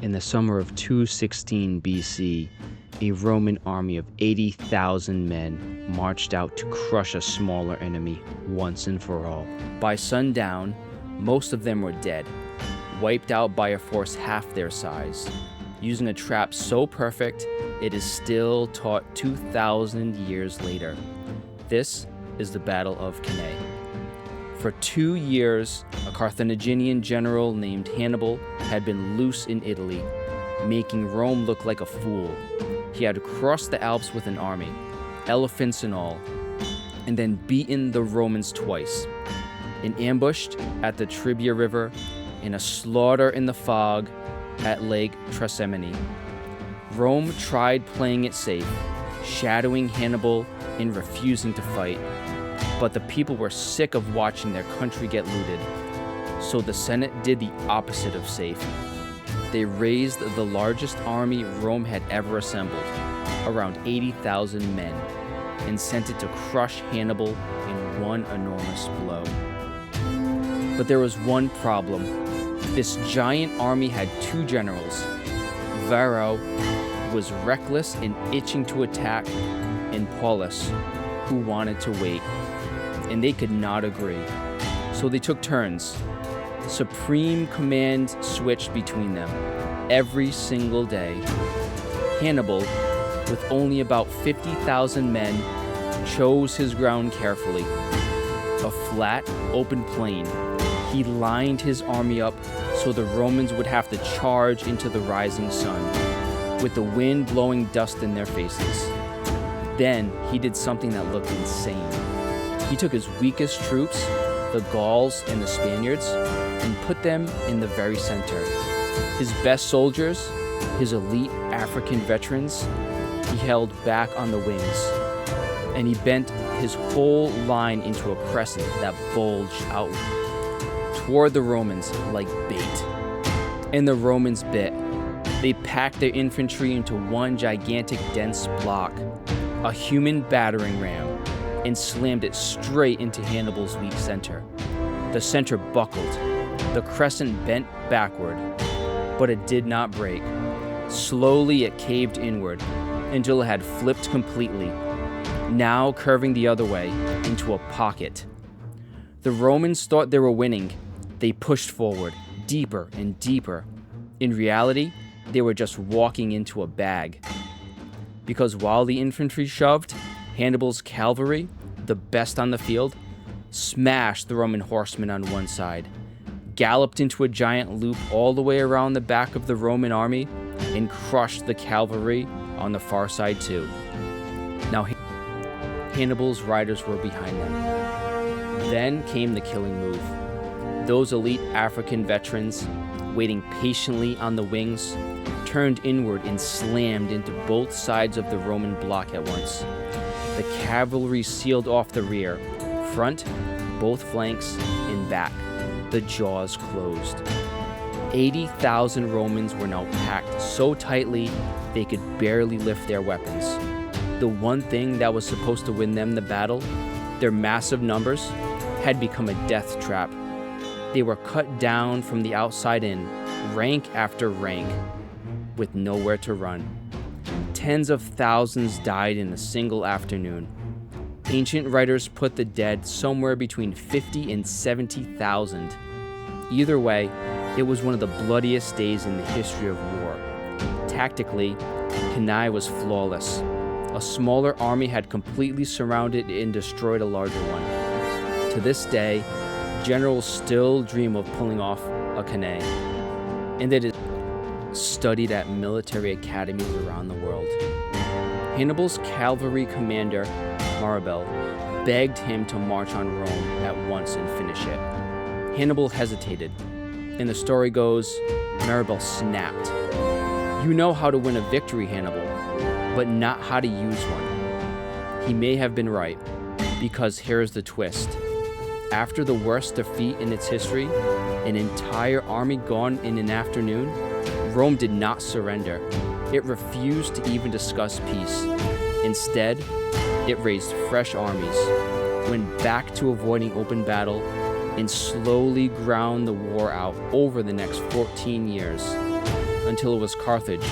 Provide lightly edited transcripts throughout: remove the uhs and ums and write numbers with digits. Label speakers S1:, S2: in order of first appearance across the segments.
S1: In the summer of 216 BC, a Roman army of 80,000 men marched out to crush a smaller enemy once and for all. By sundown, most of them were dead, wiped out by a force half their size, using a trap so perfect it is still taught 2,000 years later. This is the Battle of Cannae. For 2 years, a Carthaginian general named Hannibal had been loose in Italy, making Rome look like a fool. He had crossed the Alps with an army, elephants and all, and then beaten the Romans twice, and ambushed at the Trebia River, in a slaughter in the fog at Lake Trasimene. Rome tried playing it safe, shadowing Hannibal and refusing to fight, but the people were sick of watching their country get looted, so the Senate did the opposite of safe. They raised the largest army Rome had ever assembled, around 80,000 men, and sent it to crush Hannibal in one enormous blow. But there was one problem. This giant army had two generals. Varro was reckless and itching to attack, and Paulus, who wanted to wait, and they could not agree. So they took turns. Supreme command switched between them every single day. Hannibal, with only about 50,000 men, chose his ground carefully. A flat, open plain. He lined his army up so the Romans would have to charge into the rising sun, with the wind blowing dust in their faces. Then he did something that looked insane. He took his weakest troops, the Gauls and the Spaniards, and put them in the very center. His best soldiers, his elite African veterans, he held back on the wings, and he bent his whole line into a crescent that bulged out toward the Romans like bait. And the Romans bit. They packed their infantry into one gigantic dense block, a human battering ram, and slammed it straight into Hannibal's weak center. The center buckled. The crescent bent backward, but it did not break. Slowly it caved inward until it had flipped completely, now curving the other way into a pocket. The Romans thought they were winning. They pushed forward, deeper and deeper. In reality, they were just walking into a bag. Because while the infantry shoved, Hannibal's cavalry, the best on the field, smashed the Roman horsemen on one side, galloped into a giant loop all the way around the back of the Roman army, and crushed the cavalry on the far side too. Now Hannibal's riders were behind them. Then came the killing move. Those elite African veterans, waiting patiently on the wings, turned inward and slammed into both sides of the Roman block at once. The cavalry sealed off the rear, front, both flanks, and back. The jaws closed. 80,000 Romans were now packed so tightly they could barely lift their weapons. The one thing that was supposed to win them the battle, their massive numbers, had become a death trap. They were cut down from the outside in, rank after rank, with nowhere to run. Tens of thousands died in a single afternoon. Ancient writers put the dead somewhere between 50 and 70,000. Either way, it was one of the bloodiest days in the history of war. Tactically, Cannae was flawless. A smaller army had completely surrounded and destroyed a larger one. To this day, generals still dream of pulling off a Cannae, and it is studied at military academies around the world. Hannibal's cavalry commander, Maharbal, begged him to march on Rome at once and finish it. Hannibal hesitated, and the story goes, Maharbal snapped. "You know how to win a victory, Hannibal, but not how to use one." He may have been right, because here's the twist. After the worst defeat in its history, an entire army gone in an afternoon, Rome did not surrender. It refused to even discuss peace. Instead, it raised fresh armies, went back to avoiding open battle, and slowly ground the war out over the next 14 years, until it was Carthage,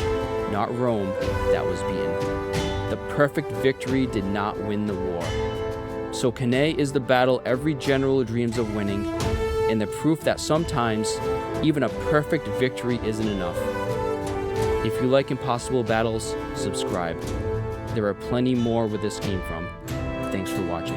S1: not Rome, that was beaten. The perfect victory did not win the war. So Cannae is the battle every general dreams of winning, and the proof that sometimes even a perfect victory isn't enough. If you like impossible battles, subscribe. There are plenty more where this came from. Thanks for watching.